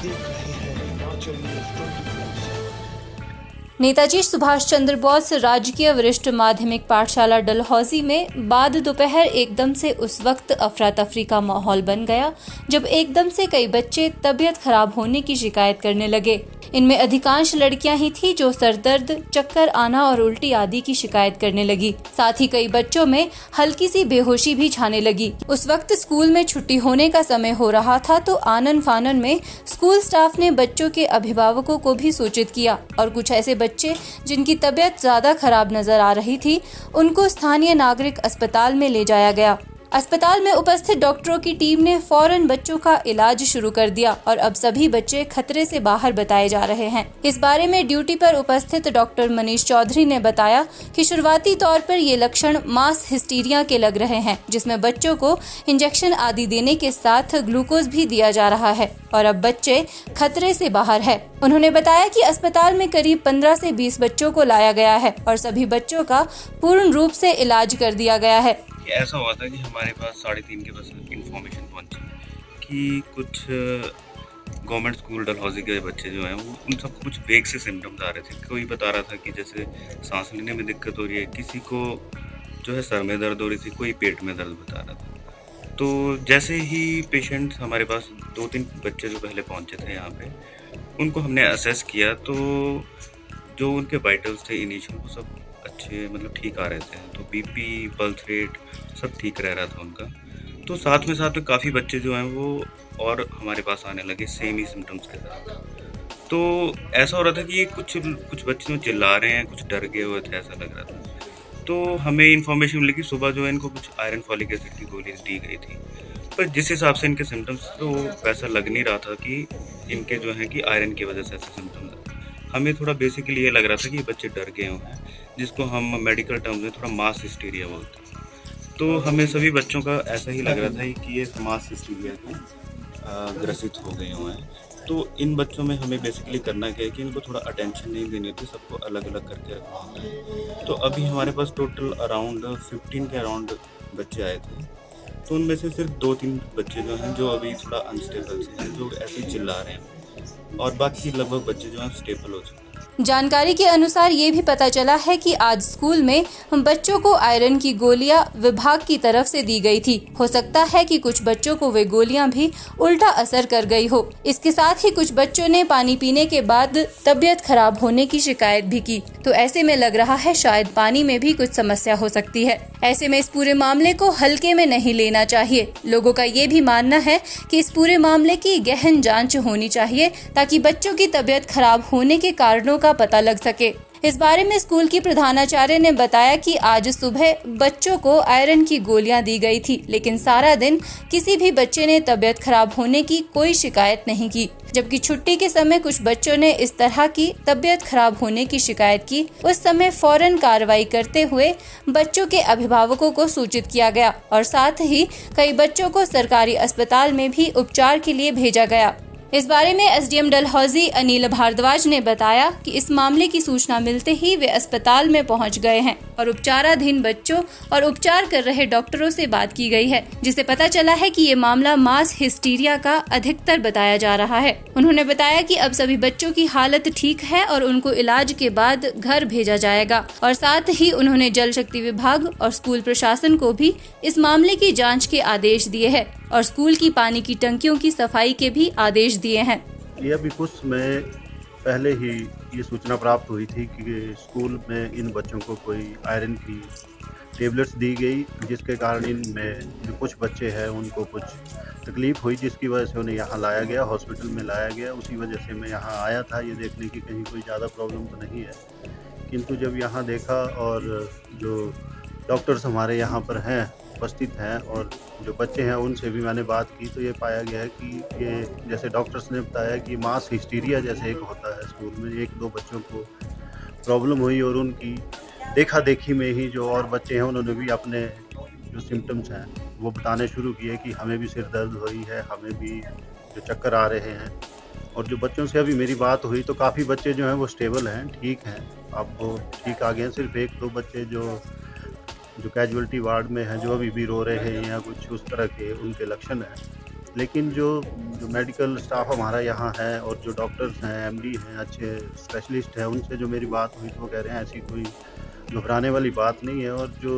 देख रहे हैं हिमाचल न्यूज़ 24। नेताजी सुभाष चंद्र बोस राजकीय वरिष्ठ माध्यमिक पाठशाला डलहौजी में बाद दोपहर एकदम से उस वक्त अफरा तफरी का माहौल बन गया जब एकदम से कई बच्चे तबीयत खराब होने की शिकायत करने लगे। इनमें अधिकांश लड़कियां ही थी जो सरदर्द, चक्कर आना और उल्टी आदि की शिकायत करने लगी। साथ ही कई बच्चों में हल्की सी बेहोशी भी छाने लगी। उस वक्त स्कूल में छुट्टी होने का समय हो रहा था तो आनन फानन में स्कूल स्टाफ ने बच्चों के अभिभावकों को भी सूचित किया और कुछ ऐसे बच्चे जिनकी तबीयत ज्यादा खराब नजर आ रही थी उनको स्थानीय नागरिक अस्पताल में ले जाया गया। अस्पताल में उपस्थित डॉक्टरों की टीम ने फौरन बच्चों का इलाज शुरू कर दिया और अब सभी बच्चे खतरे से बाहर बताए जा रहे हैं। इस बारे में ड्यूटी पर उपस्थित डॉक्टर मनीष चौधरी ने बताया कि शुरुआती तौर पर ये लक्षण मास हिस्टीरिया के लग रहे हैं, जिसमें बच्चों को इंजेक्शन आदि देने के साथ ग्लूकोज भी दिया जा रहा है और अब बच्चे खतरे से बाहर है। उन्होंने बताया कि अस्पताल में करीब 15 से 20 बच्चों को लाया गया है और सभी बच्चों का पूर्ण रूप से इलाज कर दिया गया है। ऐसा हुआ था कि हमारे पास 3:30 के बस इन्फॉर्मेशन पहुंची कि कुछ गवर्नमेंट स्कूल डलहौजी के बच्चे जो हैं वो उन सबको कुछ वेग से सिम्टम्स आ रहे थे। कोई बता रहा था कि जैसे सांस लेने में दिक्कत हो रही है, किसी को जो है सर में दर्द हो रही थी, कोई पेट में दर्द बता रहा था। तो जैसे ही पेशेंट हमारे पास 2-3 बच्चे जो पहले पहुंचे थे यहाँ पे, उनको हमने असेस किया तो जो उनके वाइटल्स थे इनिशियल वो सब अच्छे मतलब ठीक आ रहे थे। तो बीपी, पल्स रेट सब ठीक रह रहा था उनका। तो साथ में काफ़ी बच्चे जो हैं वो और हमारे पास आने लगे सेम ही सिम्टम्स के साथ। तो ऐसा हो रहा था कि कुछ बच्चे जो चिल्ला रहे हैं, कुछ डर गए हुए थे, ऐसा लग रहा था। तो हमें इन्फॉर्मेशन मिली कि सुबह जो है इनको कुछ आयरन फॉलिक एसिड की गोली दी गई थी, पर जिस हिसाब से इनके सिम्टम्स तो वैसा लग नहीं रहा था कि इनके जो हैं कि आयरन की वजह से ऐसे सिम्टम्स आए। हमें थोड़ा बेसिकली ये लग रहा था कि बच्चे डर गए हुए हैं, जिसको हम मेडिकल टर्म्स में थोड़ा मास हिस्टीरिया बोलते हैं। तो हमें सभी बच्चों का ऐसा ही लग रहा था कि ये मास हिस्टीरिया के ग्रसित हो गए हुए हैं। तो इन बच्चों में हमें बेसिकली करना क्या है कि इनको थोड़ा अटेंशन नहीं देनी होती, सबको अलग अलग करके रखना होता है। तो अभी हमारे पास टोटल अराउंड 15 के अराउंड बच्चे आए थे। तो उनमें से सिर्फ 2-3 बच्चे जो हैं जो अभी थोड़ा अनस्टेबल से हैं, जो ऐसे ही चिल्ला रहे हैं, और बाकी लगभग बच्चे जो हैं स्टेबल हो चुके हैं। जानकारी के अनुसार ये भी पता चला है कि आज स्कूल में बच्चों को आयरन की गोलियां विभाग की तरफ से दी गई थी। हो सकता है कि कुछ बच्चों को वे गोलियां भी उल्टा असर कर गई हो। इसके साथ ही कुछ बच्चों ने पानी पीने के बाद तबीयत खराब होने की शिकायत भी की। तो ऐसे में लग रहा है शायद पानी में भी कुछ समस्या हो सकती है। ऐसे में इस पूरे मामले को हल्के में नहीं लेना चाहिए। लोगों का ये भी मानना है कि इस पूरे मामले की गहन जांच होनी चाहिए ताकि बच्चों की तबीयत खराब होने के कारणों का पता लग सके। इस बारे में स्कूल की प्रधानाचार्य ने बताया कि आज सुबह बच्चों को आयरन की गोलियां दी गई थी, लेकिन सारा दिन किसी भी बच्चे ने तबीयत खराब होने की कोई शिकायत नहीं की। जबकि छुट्टी के समय कुछ बच्चों ने इस तरह की तबीयत खराब होने की शिकायत की। उस समय फौरन कार्रवाई करते हुए बच्चों के अभिभावकों को सूचित किया गया और साथ ही कई बच्चों को सरकारी अस्पताल में भी उपचार के लिए भेजा गया। इस बारे में एसडीएम डलहौजी अनिल भारद्वाज ने बताया कि इस मामले की सूचना मिलते ही वे अस्पताल में पहुंच गए हैं और उपचाराधीन बच्चों और उपचार कर रहे डॉक्टरों से बात की गई है, जिससे पता चला है कि ये मामला मास हिस्टीरिया का अधिकतर बताया जा रहा है। उन्होंने बताया कि अब सभी बच्चों की हालत ठीक है और उनको इलाज के बाद घर भेजा जाएगा और साथ ही उन्होंने जल शक्ति विभाग और स्कूल प्रशासन को भी इस मामले की जाँच के आदेश दिए हैं और स्कूल की पानी की टंकियों की सफाई के भी आदेश दिए हैं। ये अभी कुछ समय पहले ही ये सूचना प्राप्त हुई थी कि स्कूल में इन बच्चों को कोई आयरन की टेबलेट्स दी गई, जिसके कारण इनमें जो कुछ बच्चे हैं उनको कुछ तकलीफ़ हुई, जिसकी वजह से उन्हें यहाँ लाया गया, हॉस्पिटल में लाया गया। उसी वजह से मैं यहाँ आया था ये देखने की कहीं कोई ज़्यादा प्रॉब्लम तो नहीं है। किंतु जब यहाँ देखा और जो डॉक्टर्स हमारे यहाँ पर हैं, उपस्थित हैं, और जो बच्चे हैं उनसे भी मैंने बात की, तो ये पाया गया है कि ये जैसे डॉक्टर्स ने बताया कि मास हिस्टीरिया जैसे एक होता है स्कूल में, 1-2 बच्चों को प्रॉब्लम हुई और उनकी देखा देखी में ही जो और बच्चे हैं उन्होंने भी अपने जो सिम्टम्स हैं वो बताने शुरू किए कि हमें भी सिर दर्द हो रही है, हमें भी जो चक्कर आ रहे हैं। और जो बच्चों से अभी मेरी बात हुई तो काफ़ी बच्चे जो हैं वो स्टेबल हैं, ठीक हैं, आपको ठीक आ गए हैं। सिर्फ 1-2 बच्चे जो कैजुअल्टी वार्ड में हैं, जो अभी भी रो रहे हैं या कुछ उस तरह के उनके लक्षण हैं, लेकिन जो मेडिकल स्टाफ हमारा यहाँ है और जो डॉक्टर्स हैं, एमडी हैं, अच्छे स्पेशलिस्ट हैं, उनसे जो मेरी बात हुई तो वो कह रहे हैं ऐसी कोई घबराने वाली बात नहीं है और जो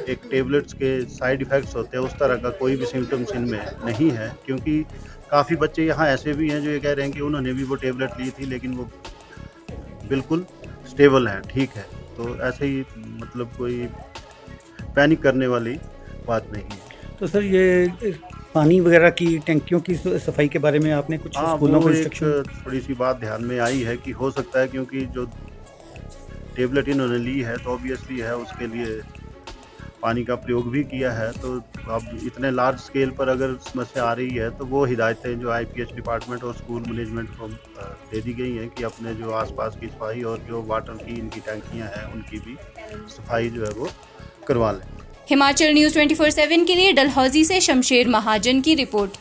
एक टेबलेट्स के साइड इफ़ेक्ट्स होते हैं उस तरह का कोई भी सिम्टम्स इनमें नहीं है, क्योंकि काफ़ी बच्चे यहाँ ऐसे भी हैं जो ये कह रहे हैं कि उन्होंने भी वो टेबलेट ली थी लेकिन वो बिल्कुल स्टेबल हैं, ठीक है। तो ऐसे ही मतलब कोई पैनिक करने वाली बात नहीं है। तो सर ये पानी वगैरह की टंकियों की सफाई के बारे में आपने कुछ हाँ, स्कूलों को वो एक इंस्ट्रक्शन? थोड़ी सी बात ध्यान में आई है कि हो सकता है क्योंकि जो टेबलेट इन्होंने ली है तो ऑब्वियसली है उसके लिए पानी का प्रयोग भी किया है, तो अब इतने लार्ज स्केल पर अगर समस्या आ रही है तो वो हिदायतें जो आईपीएच डिपार्टमेंट और स्कूल मैनेजमेंट को दे दी गई हैं कि अपने जो आसपास की सफाई और जो वाटर की इनकी टंकियां हैं उनकी भी सफाई जो है वो करवा लें। हिमाचल न्यूज़ 24/7 के लिए डलहौजी से शमशेर महाजन की रिपोर्ट।